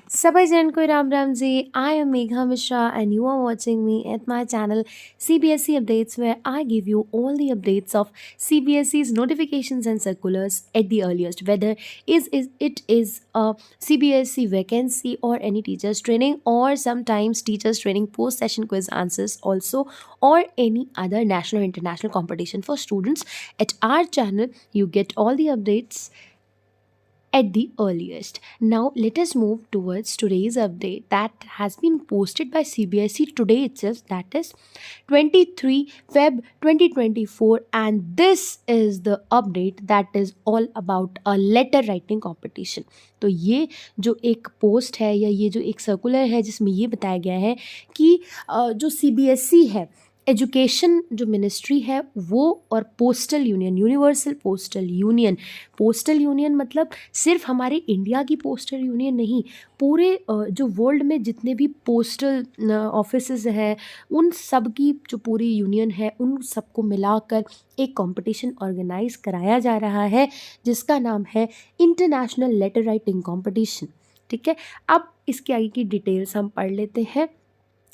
Sabha Jan ko Ram Ramji. I am Megha Mishra and you are watching me at my channel CBSE Updates, where I give you all the updates of CBSE's notifications and circulars at the earliest, whether it is a CBSE vacancy or any teachers training, or sometimes teachers training post session quiz answers also, or any other national or international competition for students. At our channel you get all the updates at the earliest. Now let us move towards today's update that has been posted by CBSE today itself, that is 23 Feb 2024, and this is the update that is all about a letter writing competition. तो ये जो एक post है या ये जो एक circular है जिसमें ये बताया गया है कि जो CBSE है, एजुकेशन जो मिनिस्ट्री है वो, और postal union, universal postal union मतलब सिर्फ हमारे इंडिया की पोस्टल यूनियन नहीं, पूरे जो वर्ल्ड में जितने भी पोस्टल ऑफिसेज हैं उन सब की जो पूरी यूनियन है उन सबको मिलाकर एक कंपटीशन ऑर्गेनाइज कराया जा रहा है जिसका नाम है इंटरनेशनल लेटर राइटिंग कंपटीशन। ठीक है, अब इसके आगे की डिटेल्स हम पढ़ लेते हैं।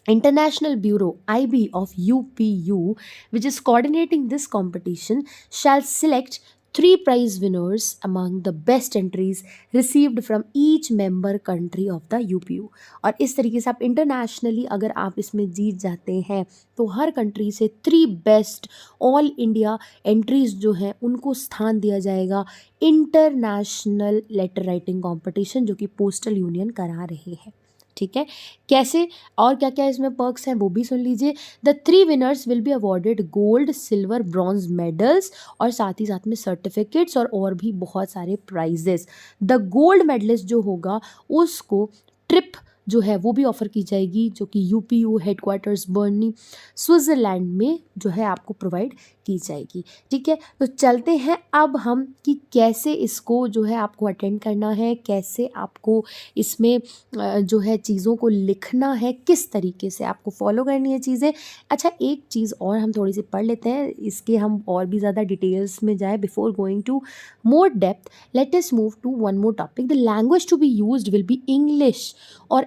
International Bureau IB of UPU, which is coordinating this competition, shall select 3 prize winners among the best entries received from each member country of the UPU। और इस तरीके से आप इंटरनेशनली अगर आप इसमें जीत जाते हैं तो हर कंट्री से 3 बेस्ट ऑल इंडिया एंट्रीज जो हैं उनको स्थान दिया जाएगा इंटरनेशनल लेटर राइटिंग कॉम्पिटिशन जो कि पोस्टल यूनियन करा रहे हैं। ठीक है, कैसे और क्या क्या इसमें पर्क्स हैं वो भी सुन लीजिए। The 3 winners will be awarded gold, silver, bronze medals और साथ ही साथ में सर्टिफिकेट्स और भी बहुत सारे प्राइजेस। द गोल्ड मेडलिस्ट जो होगा उसको ट्रिप जो है वो भी ऑफ़र की जाएगी जो कि UPU हेडक्वार्टर्स बर्नी स्विट्ज़रलैंड में जो है आपको प्रोवाइड की जाएगी। ठीक है, तो चलते हैं अब हम कि कैसे इसको जो है आपको अटेंड करना है, कैसे आपको इसमें जो है चीज़ों को लिखना है, किस तरीके से आपको फॉलो करनी है चीज़ें। अच्छा, एक चीज़ और हम थोड़ी सी पढ़ लेते हैं, इसके हम और भी ज़्यादा डिटेल्स में जाए before going to more depth. Let us move to one more topic. The language to be used will be English or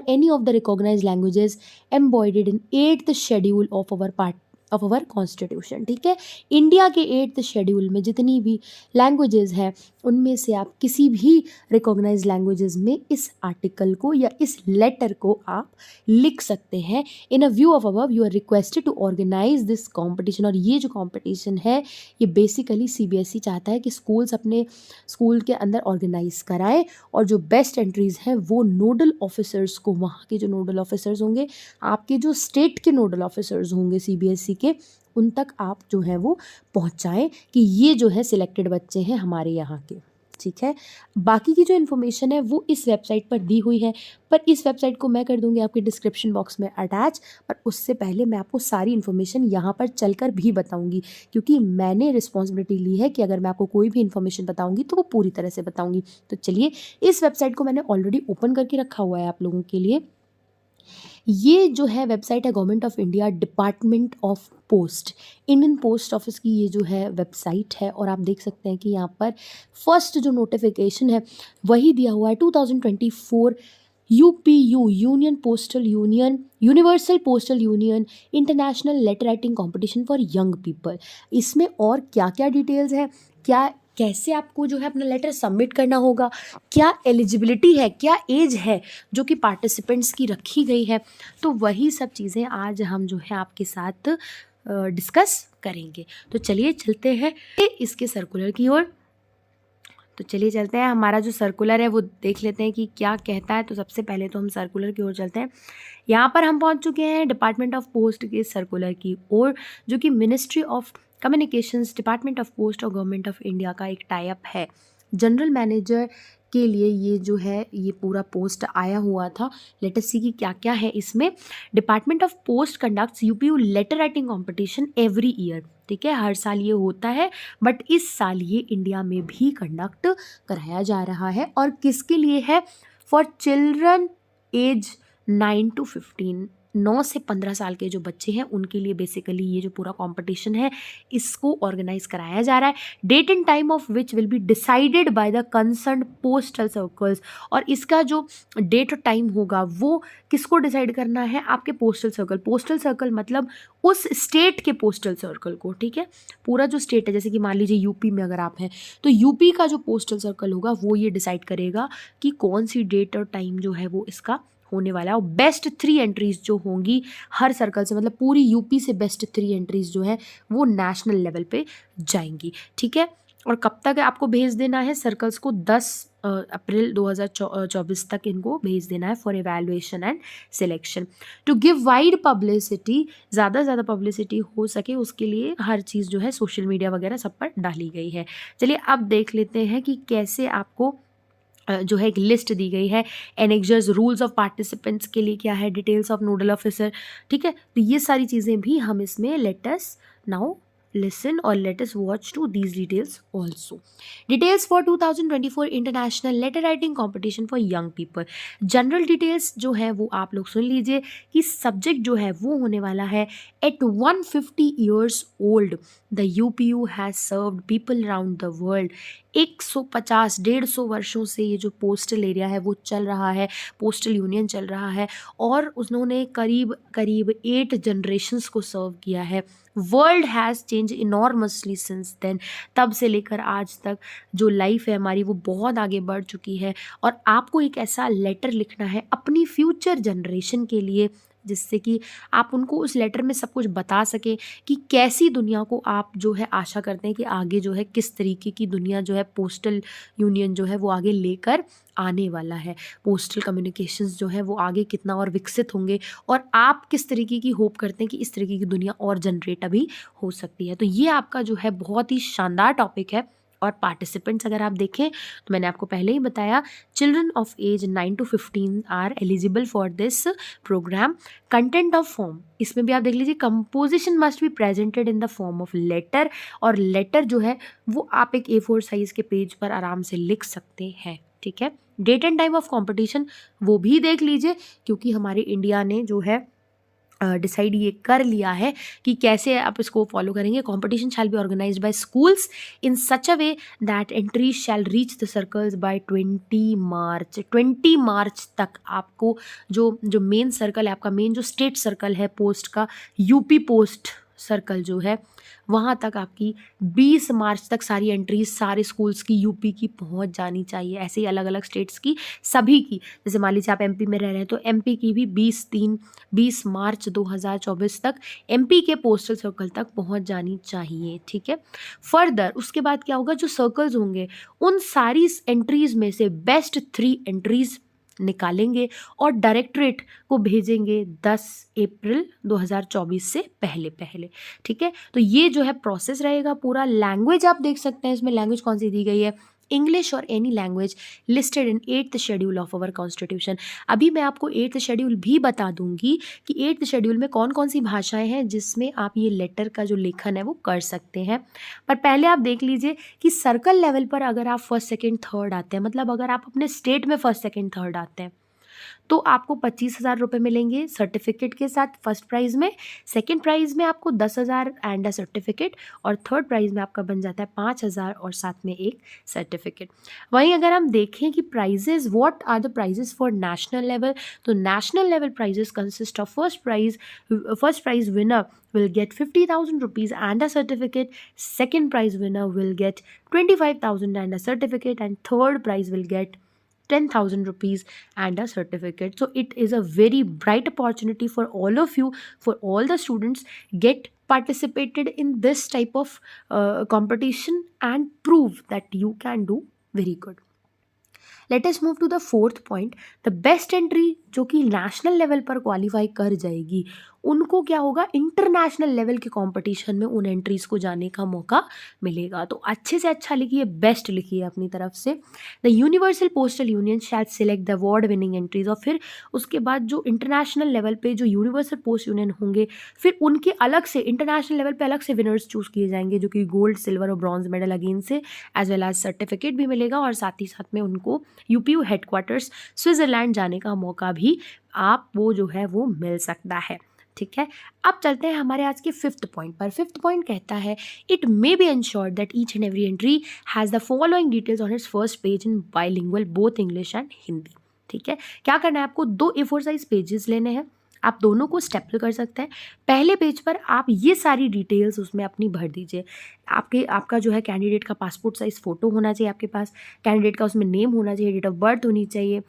any of the recognized languages embodied in 8th schedule of our constitution. ठीक है, India के 8th schedule में जितनी भी languages हैं उनमें से आप किसी भी रिकॉग्नाइज लैंग्वेजेस में इस आर्टिकल को या इस लेटर को आप लिख सकते हैं। In a view of above you are requested to organise this competition. और ये जो कॉम्पिटिशन है ये बेसिकली CBSE चाहता है कि स्कूल्स अपने स्कूल के अंदर ऑर्गेनाइज कराएं और जो बेस्ट एंट्रीज़ हैं वो नोडल ऑफिसर्स को, वहाँ के जो नोडल ऑफिसर्स होंगे, आपके जो स्टेट के नोडल ऑफिसर्स होंगे CBSE के, उन तक आप जो है वो पहुंचाएं कि ये जो है सिलेक्टेड बच्चे हैं हमारे यहाँ के। ठीक है, बाकी की जो इन्फॉर्मेशन है वो इस वेबसाइट पर दी हुई है, पर इस वेबसाइट को मैं कर दूंगी आपके डिस्क्रिप्शन बॉक्स में अटैच। पर उससे पहले मैं आपको सारी इन्फॉर्मेशन यहाँ पर चलकर भी बताऊंगी क्योंकि मैंने रिस्पॉन्सिबिलिटी ली है कि अगर मैं आपको कोई भी इन्फॉर्मेशन बताऊंगी तो वो पूरी तरह से बताऊंगी। तो चलिए, इस वेबसाइट को मैंने ऑलरेडी ओपन करके रखा हुआ है आप लोगों के लिए। ये जो है वेबसाइट है government of India department of post, Indian post office की ये जो है वेबसाइट है। और आप देख सकते हैं कि यहाँ पर फर्स्ट जो नोटिफिकेशन है वही दिया हुआ है 2024 UPU union postal union universal postal union international letter writing competition for young people. इसमें और क्या क्या डिटेल्स है, क्या कैसे आपको जो है अपना लेटर सबमिट करना होगा, क्या एलिजिबिलिटी है, क्या एज है जो कि पार्टिसिपेंट्स की रखी गई है, तो वही सब चीज़ें आज हम जो है आपके साथ डिस्कस करेंगे। तो चलिए चलते हैं इसके सर्कुलर की ओर। तो चलिए चलते हैं, हमारा जो सर्कुलर है वो देख लेते हैं कि क्या कहता है। तो सबसे पहले तो हम सर्कुलर की ओर चलते हैं। यहाँ पर हम पहुँच चुके हैं डिपार्टमेंट ऑफ पोस्ट के सर्कुलर की ओर, जो कि ministry of communications, department of post और गवर्नमेंट ऑफ इंडिया का एक टाई अप है। जनरल मैनेजर के लिए ये जो है ये पूरा पोस्ट आया हुआ था। लेट अस सी कि क्या क्या है इसमें। Department of post conducts UPU letter writing competition every year. ठीक है, हर साल ये होता है, बट इस साल ये इंडिया में भी कंडक्ट कराया जा रहा है। और किसके लिए है? फॉर चिल्ड्रन एज 9 to 15 9 से 15 साल के जो बच्चे हैं उनके लिए बेसिकली ये जो पूरा कंपटीशन है इसको ऑर्गेनाइज कराया जा रहा है। Date and time of which will be decided by the concern postal circles, और इसका जो डेट और टाइम होगा वो किसको डिसाइड करना है, आपके पोस्टल सर्कल। पोस्टल सर्कल मतलब उस स्टेट के पोस्टल सर्कल को, ठीक है। पूरा जो स्टेट है, जैसे कि मान लीजिए यूपी में अगर आप हैं तो यूपी का जो पोस्टल सर्कल होगा वो ये डिसाइड करेगा कि कौन सी डेट और टाइम जो है वो इसका होने वाला है। और बेस्ट 3 एंट्रीज जो होंगी हर सर्कल से, मतलब पूरी यूपी से बेस्ट 3 एंट्रीज जो है वो नेशनल लेवल पे जाएंगी, ठीक है। और कब तक आपको भेज देना है सर्कल्स को, 10 अप्रैल 2024 तक इनको भेज देना है for evaluation and selection. To give wide publicity, ज़्यादा से ज़्यादा पब्लिसिटी हो सके उसके लिए हर चीज़ जो है सोशल मीडिया वगैरह सब पर डाली गई है। चलिए अब देख लेते हैं कि कैसे आपको जो है एक लिस्ट दी गई है। एनेक्जर्स, रूल्स ऑफ पार्टिसिपेंट्स के लिए क्या है, डिटेल्स ऑफ नोडल ऑफिसर, ठीक है। तो ये सारी चीज़ें भी हम इसमें let us now listen or let us watch to these details also. Details for 2024 International Letter Writing Competition for Young People. General details जो है वो आप लोग सुन लीजिए कि सब्जेक्ट जो है वो होने वाला है at 150 years old the UPU has served people around the world. 150-150 वर्षों से ये जो पोस्टल एरिया है वो चल रहा है, पोस्टल यूनियन चल रहा है, और उन्होंने करीब 8 जनरेशन्स को सर्व किया है। World has change enormously since then, तब से लेकर आज तक जो लाइफ है हमारी वो बहुत आगे बढ़ चुकी है। और आपको एक ऐसा लेटर लिखना है अपनी फ्यूचर जनरेशन के लिए जिससे कि आप उनको उस लेटर में सब कुछ बता सकें कि कैसी दुनिया को आप जो है आशा करते हैं कि आगे जो है किस तरीके की दुनिया जो है पोस्टल यूनियन जो है वो आगे लेकर आने वाला है। पोस्टल कम्युनिकेशंस जो है वो आगे कितना और विकसित होंगे, और आप किस तरीके की होप करते हैं कि इस तरीके की दुनिया और जनरेट अभी हो सकती है। तो ये आपका जो है बहुत ही शानदार टॉपिक है। और पार्टिसिपेंट्स अगर आप देखें तो मैंने आपको पहले ही बताया, children of age 9 to 15 are eligible for this program. Content of form, इसमें भी आप देख लीजिए, composition must be presented in the form of letter, और लेटर जो है वो आप एक A4 साइज के पेज पर आराम से लिख सकते हैं, ठीक है। Date and time of competition वो भी देख लीजिए, क्योंकि हमारे इंडिया ने जो है डिसाइड ये कर लिया है कि कैसे आप इसको फॉलो करेंगे। Competition shall be organized by schools in such a way that entries shall reach the circles by 20 March. 20 मार्च तक आपको जो मेन सर्कल है, आपका मेन जो स्टेट सर्कल है पोस्ट का, यूपी पोस्ट सर्कल जो है, वहाँ तक आपकी 20 मार्च तक सारी एंट्रीज सारे स्कूल्स की यूपी की पहुँच जानी चाहिए। ऐसे ही अलग अलग स्टेट्स की सभी की, जैसे मान लीजिए आप एमपी में रह रहे हैं तो एमपी की भी 20 मार्च 2024 तक एमपी के पोस्टल सर्कल तक पहुँच जानी चाहिए, ठीक है। फर्दर उसके बाद क्या होगा, जो सर्कल्स होंगे उन सारी एंट्रीज में से बेस्ट 3 एंट्रीज निकालेंगे और डायरेक्टरेट को भेजेंगे 10 अप्रैल 2024 से पहले, ठीक है। तो ये जो है प्रोसेस रहेगा पूरा। लैंग्वेज आप देख सकते हैं इसमें लैंग्वेज कौन सी दी गई है, इंग्लिश और any language listed in 8th schedule of our constitution. अभी मैं आपको 8th शेड्यूल भी बता दूंगी कि 8th शेड्यूल में कौन कौन सी भाषाएं हैं जिसमें आप ये लेटर का जो लेखन है वो कर सकते हैं। पर पहले आप देख लीजिए कि सर्कल लेवल पर अगर आप फर्स्ट सेकेंड थर्ड आते हैं, मतलब अगर आप अपने स्टेट में फर्स्ट सेकेंड थर्ड आते हैं तो आपको 25,000 रुपये मिलेंगे सर्टिफिकेट के साथ फर्स्ट प्राइज़ में। सेकंड प्राइज़ में आपको 10,000 एंड अ सर्टिफिकेट, और थर्ड प्राइज़ में आपका बन जाता है 5,000 और साथ में एक सर्टिफिकेट। वहीं अगर हम देखें कि prizes, what are the prizes for national level, तो national level prizes consist of first prize winner will get 50,000 rupees and a certificate, second prize winner will get 25,000 and a certificate, and third prize will get 10,000 rupees and a certificate. So it is a very bright opportunity for all of you, for all the students. Get participated in this type of competition and prove that you can do very good. Let us move to the 4th point. The best entry जो कि national level पर qualify कर जाएगी उनको क्या होगा, international level के competition में उन एंट्रीज को जाने का मौका मिलेगा। तो अच्छे से अच्छा लिखिए, बेस्ट लिखिए अपनी तरफ से। The universal postal union shall select the award winning entries, और फिर उसके बाद जो इंटरनेशनल लेवल पे जो यूनिवर्सल पोस्ट यूनियन होंगे फिर उनके अलग से इंटरनेशनल लेवल पे अलग से विनर्स चूज़ किए जाएंगे, जो कि गोल्ड, सिल्वर और ब्रॉन्ज मेडल अगेन से एज वेल एज सर्टिफिकेट भी मिलेगा, और साथ ही साथ में उनको यूपीयू हेडक्वार्टर्स स्विट्ज़रलैंड जाने का मौका भी आप वो जो है वो मिल सकता है। ठीक है, अब चलते हैं हमारे आज के फिफ्थ पॉइंट पर। फिफ्थ पॉइंट कहता है it may be ensured that each and every entry has the following details on it's first page in bilingual both English and Hindi. ठीक है, क्या करना है आपको, 2 A4 साइज पेजेस लेने हैं, आप दोनों को स्टेपल कर सकते हैं। पहले पेज पर आप ये सारी डिटेल्स उसमें अपनी भर दीजिए। आपका जो है कैंडिडेट का पासपोर्ट साइज़ फ़ोटो होना चाहिए आपके पास, कैंडिडेट का उसमें नेम होना चाहिए, डेट ऑफ बर्थ होनी चाहिए,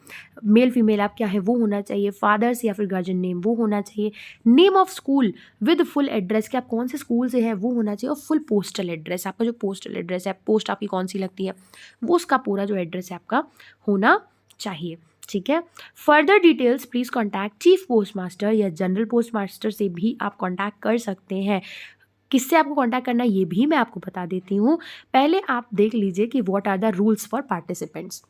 मेल फीमेल आप क्या है वो होना चाहिए, फादर्स या फिर गार्जियन नेम वो होना चाहिए, name of school with full address कि आप कौन से स्कूल से हैं वो होना चाहिए, और फुल पोस्टल एड्रेस, आपका जो पोस्टल एड्रेस है, पोस्ट आपकी कौन सी लगती है वो उसका पूरा जो एड्रेस है आपका होना चाहिए। ठीक है, further details please contact chief post master या जनरल पोस्ट मास्टर से भी आप कॉन्टैक्ट कर सकते हैं। किससे आपको कॉन्टैक्ट करना है ये भी मैं आपको बता देती हूँ। पहले आप देख लीजिए कि what are the rules for participants.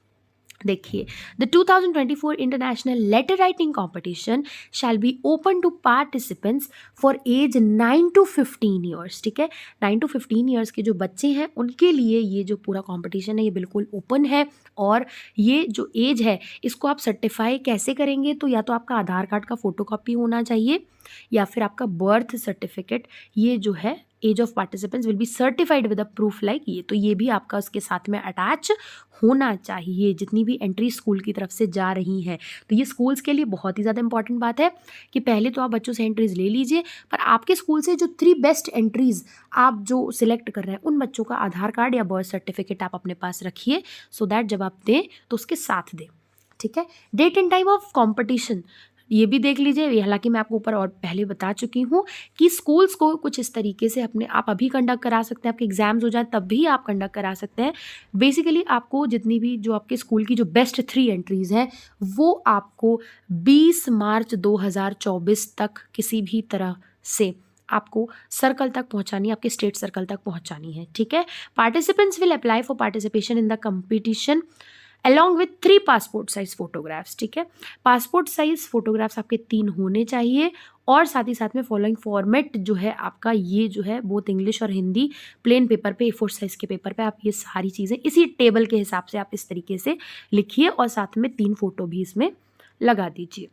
देखिए, the 2024 international letter writing competition shall be open to participants for age 9 to 15 years. ठीक है, 9 to 15 ईयर्स के जो बच्चे हैं उनके लिए ये जो पूरा कॉम्पिटिशन है ये बिल्कुल ओपन है। और ये जो एज है इसको आप सर्टिफाई कैसे करेंगे, तो या तो आपका आधार कार्ड का फोटोकॉपी होना चाहिए या फिर आपका बर्थ सर्टिफिकेट, ये जो है age of participants will be certified with a proof like ये, तो ये भी आपका उसके साथ में अटैच होना चाहिए जितनी भी एंट्री स्कूल की तरफ से जा रही हैं। तो ये स्कूल्स के लिए बहुत ही ज़्यादा इंपॉर्टेंट बात है कि पहले तो आप बच्चों से एंट्रीज़ ले लीजिए, पर आपके स्कूल से जो 3 बेस्ट एंट्रीज़ आप जो सिलेक्ट कर रहे हैं उन बच्चों का आधार कार्ड या बर्थ सर्टिफिकेट आप अपने पास रखिए, सो दैट जब आप दें तो उसके साथ दें। ठीक है, date and time of competition ये भी देख लीजिए। हालांकि मैं आपको ऊपर और पहले बता चुकी हूँ कि स्कूल्स को कुछ इस तरीके से अपने आप अभी कंडक्ट करा सकते हैं, आपके एग्जाम्स हो जाए तब भी आप कंडक्ट करा सकते हैं। बेसिकली आपको जितनी भी जो आपके स्कूल की जो बेस्ट 3 एंट्रीज़ हैं वो आपको 20 मार्च 2024 तक किसी भी तरह से आपको सर्कल तक पहुंचानी है, आपके स्टेट सर्कल तक पहुंचानी है। ठीक है, participants will apply for participation in the competition along with 3 passport size photographs. ठीक है, पासपोर्ट साइज फोटोग्राफ्स आपके 3 होने चाहिए, और साथ ही साथ में फॉलोइंग फॉर्मेट जो है आपका ये जो है बोथ इंग्लिश और हिंदी प्लेन पेपर पे A4 साइज के पेपर पे आप ये सारी चीज़ें इसी टेबल के हिसाब से आप इस तरीके से लिखिए, और साथ में 3 फोटो भी इसमें लगा दीजिए।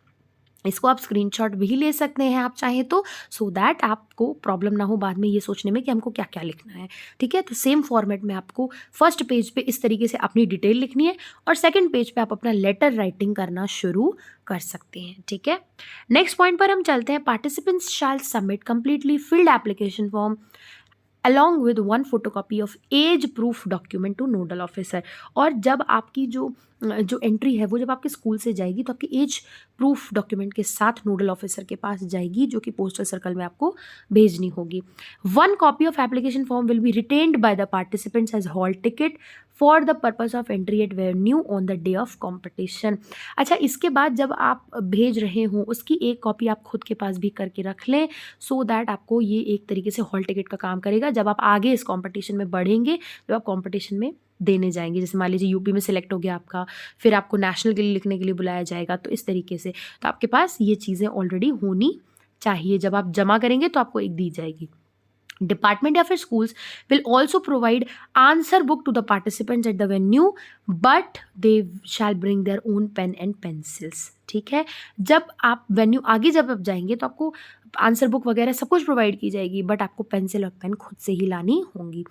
इसको आप स्क्रीनशॉट भी ले सकते हैं आप चाहें तो, सो दैट आपको प्रॉब्लम ना हो बाद में ये सोचने में कि हमको क्या क्या लिखना है। ठीक है, तो सेम फॉर्मेट में आपको फर्स्ट पेज पे इस तरीके से अपनी डिटेल लिखनी है, और सेकंड पेज पे आप अपना लेटर राइटिंग करना शुरू कर सकते हैं। ठीक है, नेक्स्ट पॉइंट पर हम चलते हैं। Participants shall submit completely filled application form along with 1 photocopy of age proof document to nodal officer. और जब आपकी जो एंट्री है वो जब आपके स्कूल से जाएगी तो आपकी एज प्रूफ डॉक्यूमेंट के साथ नोडल ऑफिसर के पास जाएगी, जो कि पोस्टल सर्कल में आपको भेजनी होगी। 1 copy of application form will be retained by the participants as hall ticket for the purpose of entry at venue on the day of competition. अच्छा, इसके बाद जब आप भेज रहे हो उसकी एक कॉपी आप खुद के पास भी करके रख लें, सो दैट आपको ये एक तरीके से हॉल टिकट का काम करेगा जब आप आगे इस कॉम्पिटिशन में बढ़ेंगे, जब आप कॉम्पिटिशन में देने जाएंगे। जैसे मान लीजिए यूपी में सिलेक्ट हो गया आपका, फिर आपको नेशनल के लिए लिखने के लिए बुलाया जाएगा, तो इस तरीके से तो आपके पास ये चीज़ें ऑलरेडी होनी चाहिए। जब आप जमा करेंगे तो आपको एक दी जाएगी। डिपार्टमेंट या फिर schools will also provide answer book to the participants at the venue, but they shall bring their own pen and pencils. ठीक है, जब आप वेन्यू आगे जब आप जाएंगे तो आपको आंसर बुक वगैरह सब कुछ प्रोवाइड की जाएगी, बट आपको पेंसिल और पेन खुद से ही लानी होंगी।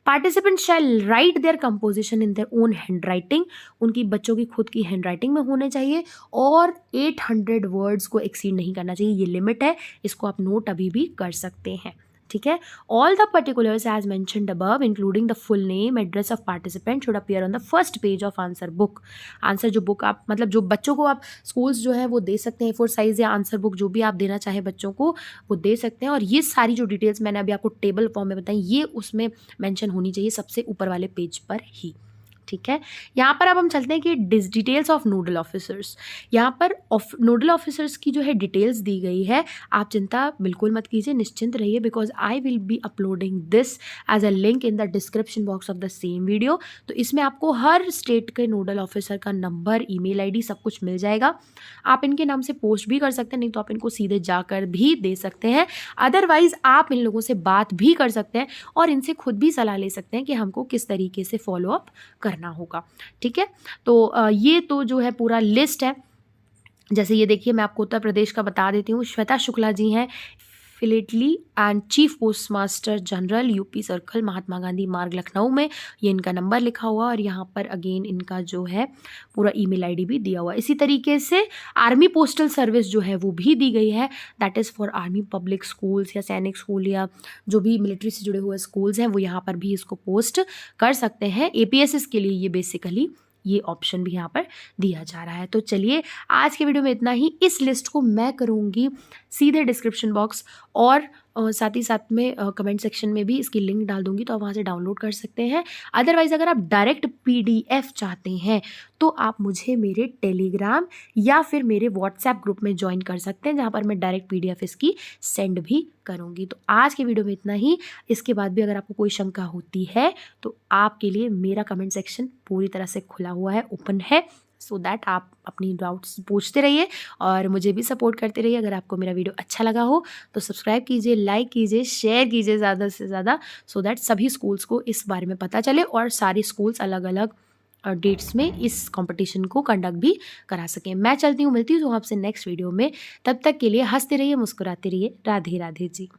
Participants shall write their composition in their own handwriting, उनकी बच्चों की खुद की हैंड राइटिंग में होने चाहिए, और 800 वर्ड्स को एक्सीड नहीं करना चाहिए, ये लिमिट है, इसको आप नोट अभी भी कर सकते हैं। ठीक है, all the particulars as mentioned above including the full name address of participant should appear on the first page of answer book. Answer जो बुक आप मतलब जो बच्चों को आप स्कूल्स जो है वो दे सकते हैं A4 साइज या आंसर बुक जो भी आप देना चाहें बच्चों को वो दे सकते हैं। और ये सारी जो डिटेल्स मैंने अभी आपको टेबल फॉर्म में बताई ये उसमें मेंशन होनी चाहिए सबसे ऊपर वाले पेज पर ही। ठीक है, यहाँ पर अब हम चलते हैं कि डिटेल्स ऑफ नोडल ऑफिसर्स। यहाँ पर नोडल ऑफिसर्स की जो है डिटेल्स दी गई है, आप चिंता बिल्कुल मत कीजिए, निश्चिंत रहिए, because I will be uploading this as a link in the description box of the same video. तो इसमें आपको हर स्टेट के नोडल ऑफिसर का नंबर, ईमेल आईडी सब कुछ मिल जाएगा। आप इनके नाम से पोस्ट भी कर सकते हैं, नहीं तो आप इनको सीधे जाकर भी दे सकते हैं। अदरवाइज आप इन लोगों से बात भी कर सकते हैं और इनसे खुद भी सलाह ले सकते हैं कि हमको किस तरीके से फॉलोअप करना रहना होगा। ठीक है, तो ये तो जो है पूरा लिस्ट है। जैसे ये देखिए, मैं आपको उत्तर प्रदेश का बता देती हूँ। श्वेता शुक्ला जी हैं, philately and chief post master general, UP circle, Mahatma Gandhi मार्ग, लखनऊ में। ये इनका नंबर लिखा हुआ और यहाँ पर अगेन इनका जो है पूरा ईमेल आईडी भी दिया हुआ है। इसी तरीके से आर्मी पोस्टल सर्विस जो है वो भी दी गई है, that is for army public schools या सैनिक स्कूल या जो भी मिलिट्री से जुड़े हुए स्कूल्स हैं वो यहाँ पर भी इसको पोस्ट कर सकते हैं। APSS के लिए ये बेसिकली ये ऑप्शन भी यहाँ पर दिया जा रहा है। तो चलिए, आज के वीडियो में इतना ही। इस लिस्ट को मैं करूँगी सीधे डिस्क्रिप्शन बॉक्स और साथ ही साथ में कमेंट सेक्शन में भी इसकी लिंक डाल दूंगी, तो आप वहाँ से डाउनलोड कर सकते हैं। अदरवाइज़ अगर आप डायरेक्ट PDF चाहते हैं तो आप मुझे मेरे टेलीग्राम या फिर मेरे व्हाट्सएप ग्रुप में ज्वाइन कर सकते हैं, जहाँ पर मैं डायरेक्ट PDF इसकी सेंड भी करूँगी। तो आज के वीडियो में इतना ही। इसके बाद भी अगर आपको कोई शंका होती है तो आपके लिए मेरा कमेंट सेक्शन पूरी तरह से खुला हुआ है, ओपन है, सो दैट आप अपनी डाउट्स पूछते रहिए और मुझे भी सपोर्ट करते रहिए। अगर आपको मेरा वीडियो अच्छा लगा हो तो सब्सक्राइब कीजिए, लाइक कीजिए, शेयर कीजिए ज़्यादा से ज़्यादा, सो दैट सभी स्कूल्स को इस बारे में पता चले और सारे स्कूल्स अलग अलग डेट्स में इस कंपटीशन को कंडक्ट भी करा सकें। मैं चलती हूँ, मिलती हूँ आपसे नेक्स्ट वीडियो में। तब तक के लिए हंसते रहिए, मुस्कुराते रहिए। राधे राधे जी।